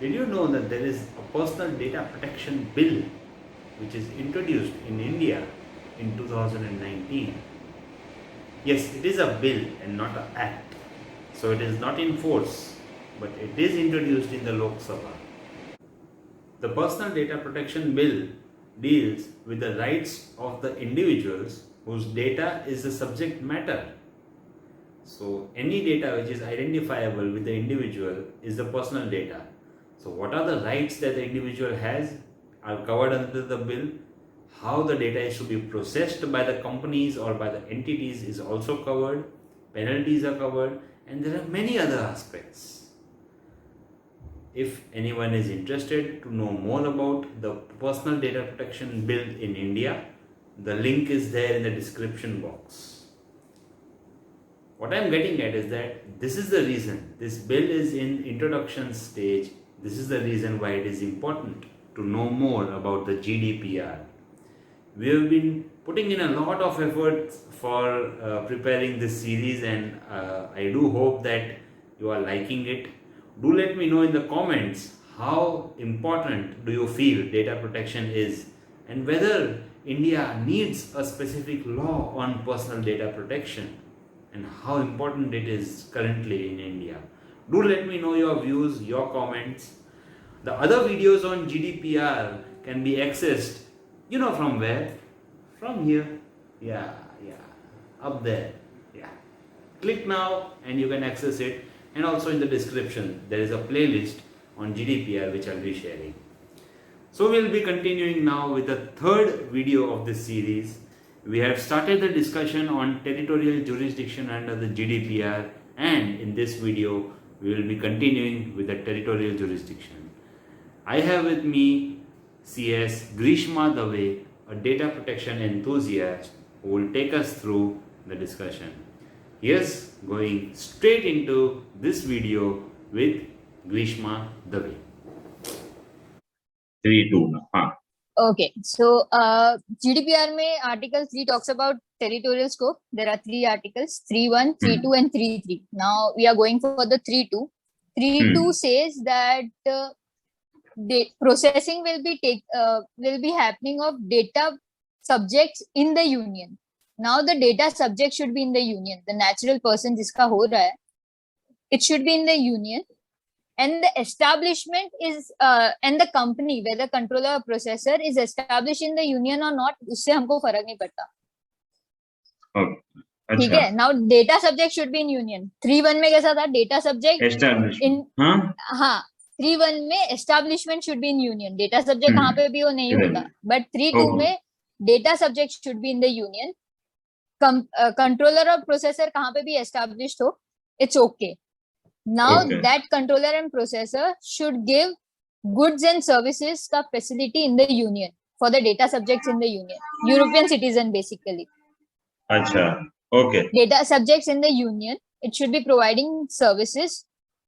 Did you know that there is a personal data protection bill which is introduced in India in 2019? Yes, it is a bill and not an act. So it is not in force, but it is introduced in the Lok Sabha. The Personal Data Protection Bill deals with the rights of the individuals whose data is the subject matter. So any data which is identifiable with the individual is the personal data. So what are the rights that the individual has are covered under the bill. How the data is to be processed by the companies or by the entities is also covered. Penalties are covered, and there are many other aspects. If anyone is interested to know more about the Personal Data Protection Bill in India, the link is there in the description box. What I am getting at is that this is the reason this bill is in introduction stage. This is the reason why it is important to know more about the GDPR. We have been putting in a lot of effort for preparing this series, and I do hope that you are liking it. Do let me know in the comments how important do you feel data protection is, and whether India needs a specific law on personal data protection, and how important it is currently in India. Do let me know your views, your comments. The other videos on GDPR can be accessed, you know from where? From here. Yeah, up there. Yeah. Click now and you can access it. And also in the description, there is a playlist on GDPR which I'll be sharing. So we'll be continuing now with the third video of this series. We have started the discussion on territorial jurisdiction under the GDPR, and in this video we will be continuing with the territorial jurisdiction. I have with me CS Grishma Dave, a data protection enthusiast who will take us through the discussion. Yes, going straight into this video with Grishma Dave. 3.2 now. Okay, so GDPR में Article 3 talks about territorial scope. There are 3 articles, 3.1, 3.2 and 3.3. Now we are going for the 3.2. 3.2 says that processing will be happening of data subjects in the union. Now the data subject should be in the union. The natural person जिसका हो रहा है, it should be in the union. And the establishment is and the company, whether controller or processor, is established in the union or not, उससे हमको फर्क नहीं पड़ता. ठीक है. Now data subject should be in union. 3.1 में कैसा था? Data subject establishment. हाँ 3.1 में establishment should be in union. Data subject कहाँ पे भी वो नहीं होता. But 3.2 में data subject should be in the union. Controller or processor कहाँ पे भी established हो, it's okay. Now that controller and processor should give goods and services का facility in the union for the data subjects in the union. European citizen basically. अच्छा, okay. Data subjects in the union, it should be providing services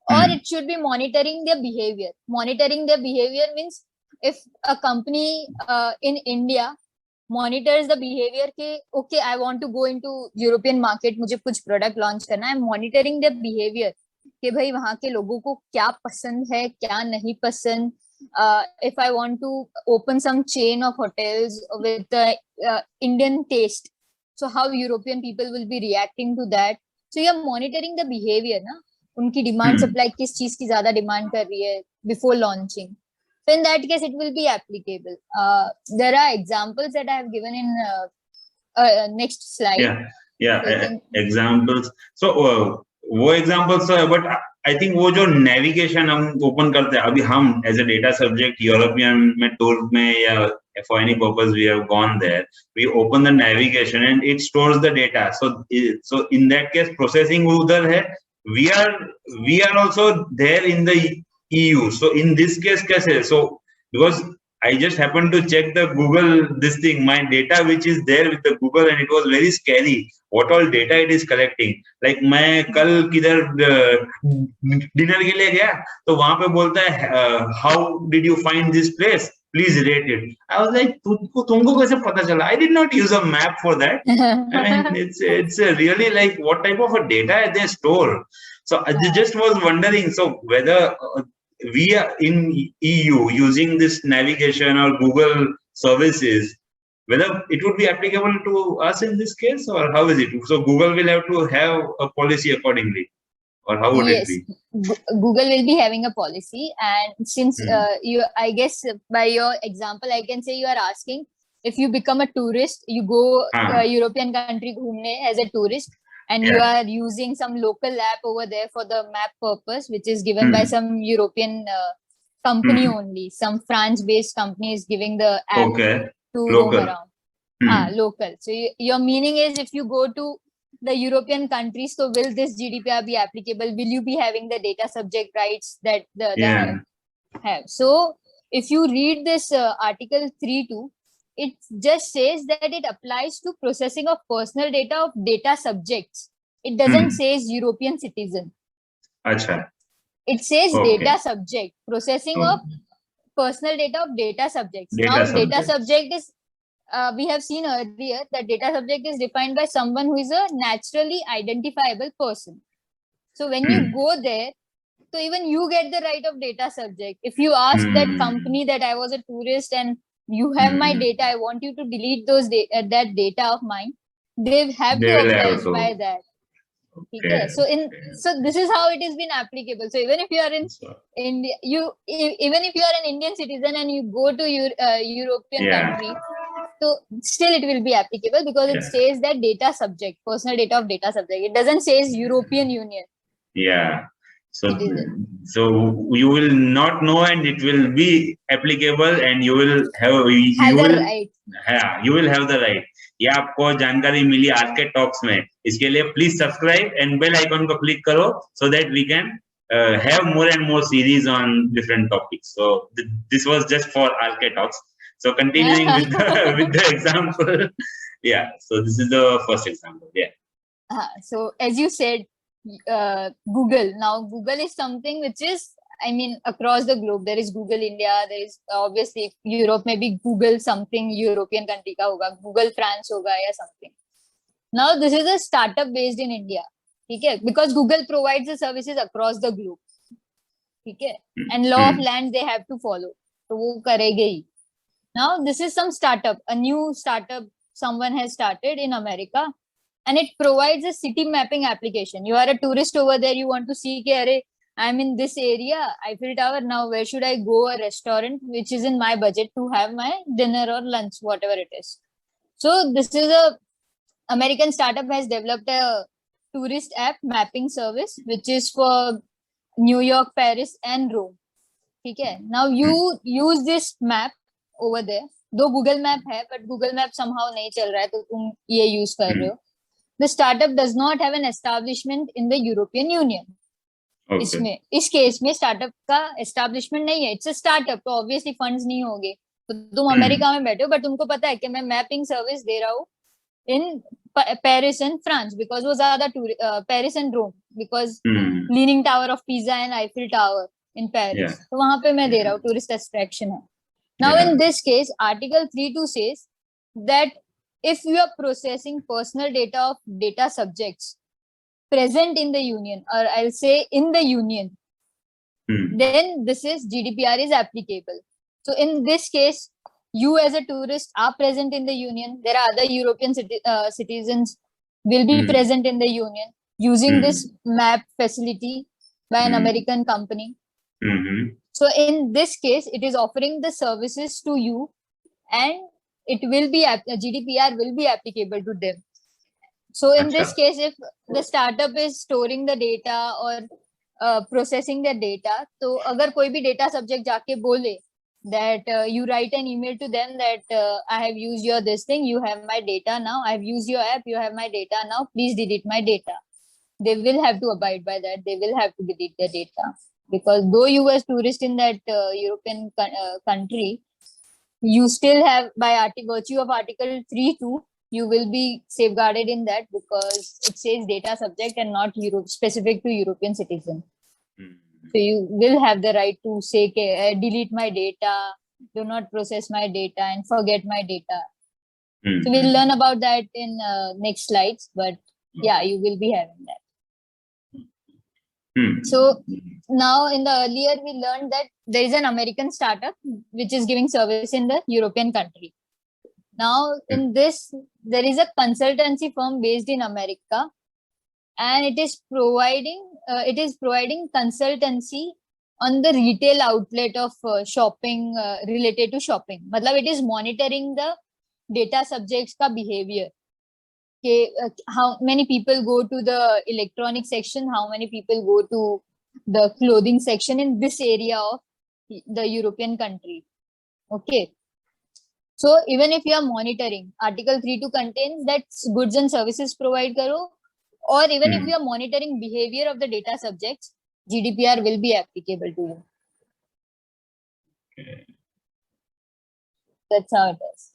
or it should be monitoring their behavior. Monitoring their behavior means if a company in India monitors the behavior के okay, I want to go into European market, मुझे कुछ product launch करना है, monitoring their behavior कि भाई वहाँ के लोगों को क्या पसंद है, क्या नहीं पसंद. If I want to open some chain of hotels with the Indian taste, so how European people will be reacting to that. So you are monitoring the behavior, ना, उनकी demand supply किस चीज की ज्यादा demand कर रही है before launching. So in that case, it will be applicable. There are examples that I have given in next slide. Examples. So वो examples है, but I think वो जो navigation हम open करते हैं, अभी हम as a data subject European में tour में या for any purpose we have gone there, we open the navigation and it stores the data. So in that case processing उधर है, we are also there in the EU. So in this case कैसे? So because I just happened to check the Google this thing, my data which is there with the Google, and it was very scary what all data it is collecting. Like मैं कल किधर dinner के लिए गया तो वहाँ पे बोलता है how did you find this place, please rate it. I was like तुमको कैसे पता चला? I did not use a map for that. I mean it's really like what type of a data they store. So I just was wondering, so whether we are in EU using this navigation or Google services, whether it would be applicable to us in this case, or how is it? So Google will have to have a policy accordingly, or how would it Yes, be? Google will be having a policy, and since Hmm. I guess by your example, I can say you are asking if you become a tourist, you go European country घूमने as a tourist, and you Yeah. are using some local app over there for the map purpose, which is given by Hmm. some European company Hmm. only. Some France-based company is giving the app Okay. to roam Local. around. Hmm. Local. So your meaning is if you go to the European countries, so will this GDPR be applicable? Will you be having the data subject rights that the other Yeah. have? So if you read this Article 3.2, it just says that it applies to processing of personal data of data subjects. It doesn't Hmm. say European citizen. Acha. It says Okay. data subject, processing of Oh. personal data of data subjects. Data Now, subject. data subject is we have seen earlier that data subject is defined by someone who is a naturally identifiable person. So when you Hmm. go there, so even you get the right of data subject. If you ask that Hmm. company that I was a tourist and you have my Hmm. data, I want you to delete those that data of mine, they have They to will have oblige by to. that. Okay. So this is how it has been applicable. So even if you are in So, India, even if you are an Indian citizen and you go to European yeah. country, so still it will be applicable because it Yeah. says that data subject, personal data of data subject. It doesn't says European Union Yeah. So, citizen. so you will not know, and it will be applicable, and you will have Has you a will right. yeah, you will have the right. ये आपको जानकारी मिली आज के talks में. इसके लिए please subscribe and bell icon को click करो so that we can have more and more series on different topics. So this was just for RK Talks. So continuing with with the example, yeah. So this is the first example. Yeah. So as you said, Google. Now Google is something which is, I mean, across the globe. There is Google India. There is obviously Europe. Maybe Google something European country का होगा. Google France होगा या something. Now this is a startup based in India. ठीक है? Because Google provides the services across the globe. ठीक है? And law of land they have to follow. तो वो करेंगे ही. Now this is some startup, a new startup someone has started in America, and it provides a city mapping application. You are a tourist over there, you want to see कि I'm in this area, Eiffel Tower, now where should I go, a restaurant which is in my budget to have my dinner or lunch, whatever it is. So this is a American startup has developed a tourist app mapping service which is for New York, Paris and Rome. Okay, now you use this map over there. दो Google map है but Google map somehow नहीं चल रहा है तो तुम ये use कर रहे हो. The startup does not have an establishment in the European union. इसमें इस केस में स्टार्टअप का एस्टैब्लिशमेंट नहीं है. इट्स अ स्टार्टअप तो ऑब्वियसली फंड्स नहीं होंगे. तो तुम अमेरिका में बैठे हो बट तुमको पता है कि मैं मैपिंग सर्विस दे रहा हूँ in Paris and France because वो ज्यादा Paris and Rome because leaning tower of Pisa and Eiffel tower in Paris. तो वहां पे मैं दे रहा हूँ टूरिस्ट अट्रैक्शन है. Now in this case, Article 3.2 says that if you are processing personal data of data subjects present in the union, or I'll say in the union, then this is GDPR is applicable. So in this case, you as a tourist are present in the union. There are other European citizens will be present in the union using this map facility by an American company. So in this case, it is offering the services to you, and it will be GDPR will be applicable to them. So in this case, if the startup is storing the data or processing the data, तो अगर कोई भी data subject जाके बोले that you write an email to them that I have used your this thing, you have my data now, I have used your app, you have my data now, please delete my data. They will have to abide by that. They will have to delete the data. Because though you were tourist in that European country, you still have by virtue of Article 3.2, you will be safeguarded in that because it says data subject and not specific to European citizen. So you will have the right to say delete my data, do not process my data and forget my data. So we'll learn about that in next slides, but yeah, you will be having that. So now in the earlier we learned that there is an American startup which is giving service in the European country. Now in this there is a consultancy firm based in America, and it is providing consultancy on the retail outlet of shopping related to shopping. मतलब it is monitoring the data subjects का behavior. How many people go to the electronic section, how many people go to the clothing section in this area of the European country. Okay, so even if you are monitoring, Article 3.2 contains that goods and services provide karo, or even if you are monitoring behavior of the data subjects, GDPR will be applicable to you. Okay. That's how it is.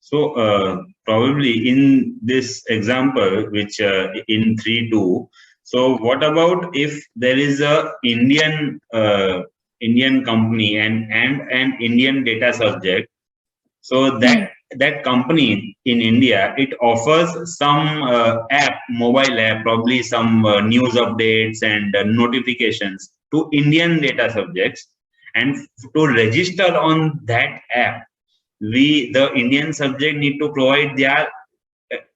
So probably in this example, which in 3.2, so what about if there is a Indian company and an Indian data subject? So that company in India, it offers some mobile app, probably some news updates and notifications to Indian data subjects, and to register on that app, the Indian subject need to provide their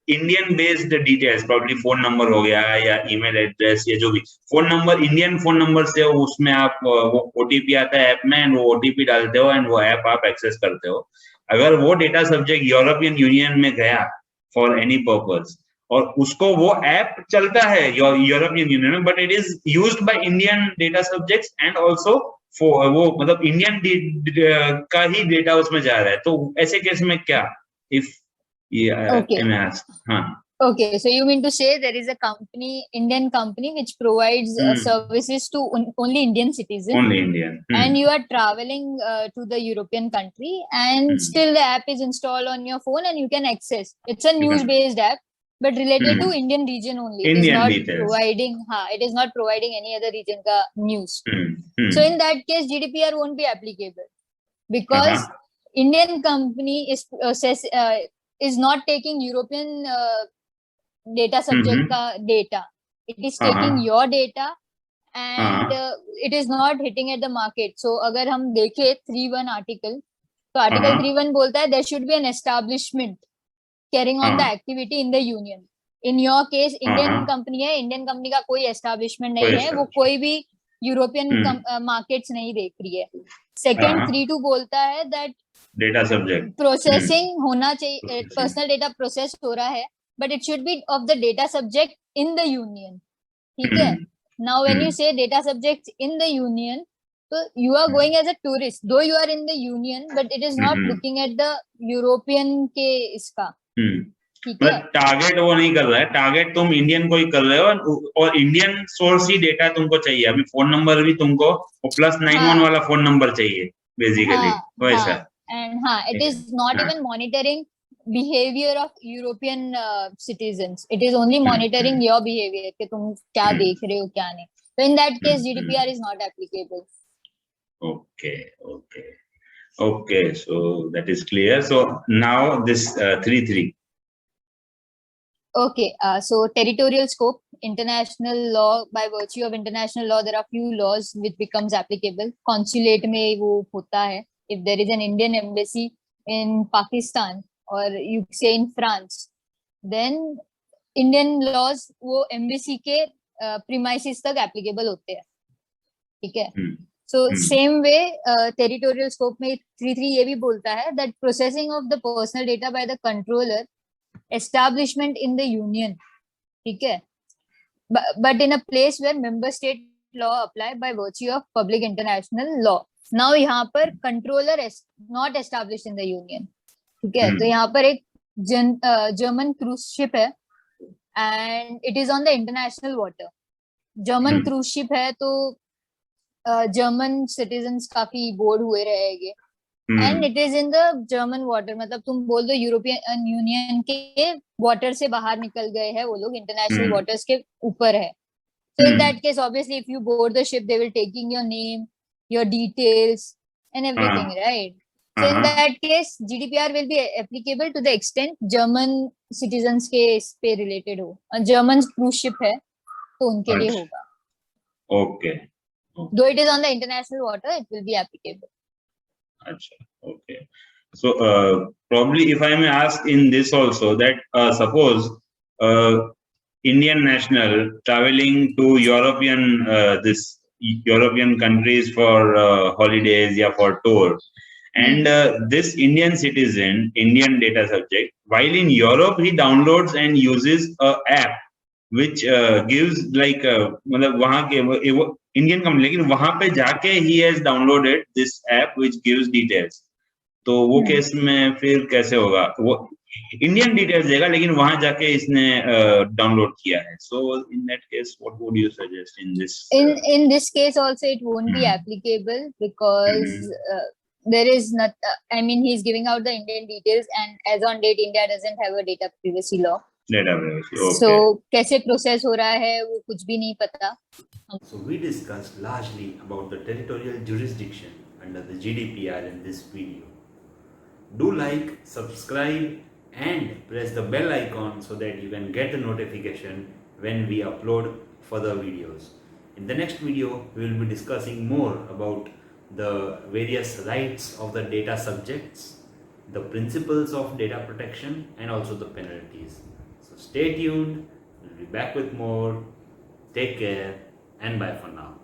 Indian based details, probably phone number हो गया या email address या जो भी phone number, Indian phone number से उसमें आप वो OTP आता है ऐप में, वो OTP डालते हो एंड वो ऐप आप एक्सेस करते हो. अगर वो डेटा सब्जेक्ट यूरोपियन यूनियन में गया फॉर एनी पर्पस और उसको वो ऐप चलता है यूरोपियन यूनियन में, but it is used by Indian data subjects and also वो मतलब इंडियन का ही डेटा उसमें जा रहा है, तो ऐसे केस में क्या if Okay, so you mean to say there is a company, Indian company, which provides services to only Indian citizens. Only Indian. And you are traveling to the European country, and still the app is installed on your phone and you can access. It's a news-based app, but related to Indian region only. Indian it is not details. it is not providing any other region ka news. So in that case, GDPR won't be applicable because Indian company is not taking European data subject ka data. It is taking your data and it is not hitting at the market. So अगर हम देखें 3.1 article, तो article 3.1 बोलता है there should be an establishment carrying on the activity in the union. In your case, Indian company है, Indian company का कोई establishment नहीं है, वो कोई भी European markets नहीं देख रही है. Second 3.2 बोलता है that data subject processing होना चाहिए, personal data process हो रहा है, but it should be of the data subject in the union. ठीक है? Now when you say data subjects in the union, so you are going as a tourist, though you are in the union, but it is not looking at the European के इसका. ठीक है? Target वो नहीं कर रहा है, target तुम इंडियन को ही कर रहे हो और इंडियन सोर्स ही डेटा तुमको चाहिए. अभी फोन नंबर भी तुमको +91 वाला फोन नंबर चाहिए बेसिकली वैसा. And it is not even monitoring behavior of European citizens. It is only monitoring your behavior कि तुम क्या देख रहे हो क्या नहीं. So in that case, GDPR is not applicable. Okay. So that is clear. So now this 3.3. Okay. So territorial scope, international law. By virtue of international law, there are few laws which becomes applicable. Consulate में वो होता है. If there is an Indian embassy in Pakistan or you say in France, then Indian laws वो embassy के premises तक applicable होते हैं. ठीक है? So same way territorial scope में 3.3 ये भी बोलता है that processing of the personal data by the controller establishment in the union. ठीक है? But in a place where member state law apply by virtue of public international law. Now यहाँ पर controller is not established in the union. ठीक है? तो यहाँ पर एक German cruise ship है and it is on the international water. German cruise ship है तो German citizens काफी बोर्ड हुए रहेंगे. And it is in the German water. मतलब तुम बोल दो यूरोपियन यूनियन के वाटर से बाहर निकल गए हैं वो लोग, इंटरनेशनल वाटर्स के ऊपर है. So in that case, obviously, if you board the ship, they will taking your name, your details, and everything, right? So in Uh-huh. that case, GDPR will be applicable to the extent German citizens के इस पे related हो. German cruise ship है, तो उनके लिए अच्छा. होगा. Okay. Though it is on the international water, it will be applicable. Acha, okay. So probably if I may ask in this also that suppose Indian national traveling to European this European countries for holidays, yeah, for tour, and this Indian citizen, Indian data subject, while in Europe he downloads and uses a app which gives like मतलब वहाँ के वो Indian company लेकिन वहाँ पे जाके he has downloaded this app which gives details. तो वो केस में फिर कैसे होगा? वो इंडियन डिटेल्स देगा लेकिन वहां जाके इसने डाउनलोड किया है. So in that case, what would you suggest in this? In this case also, it won't be applicable because there is not. I mean, he's giving out the Indian details, and as on date, India doesn't have a data privacy law. Data privacy. Okay. So कैसे process हो रहा है वो कुछ भी नहीं पता. So we discussed largely about the territorial jurisdiction under the GDPR in this video. Do like, subscribe and press the bell icon so that you can get a notification when we upload further videos. In the next video, we will be discussing more about the various rights of the data subjects, the principles of data protection and also the penalties. So stay tuned, we'll be back with more. Take care and bye for now.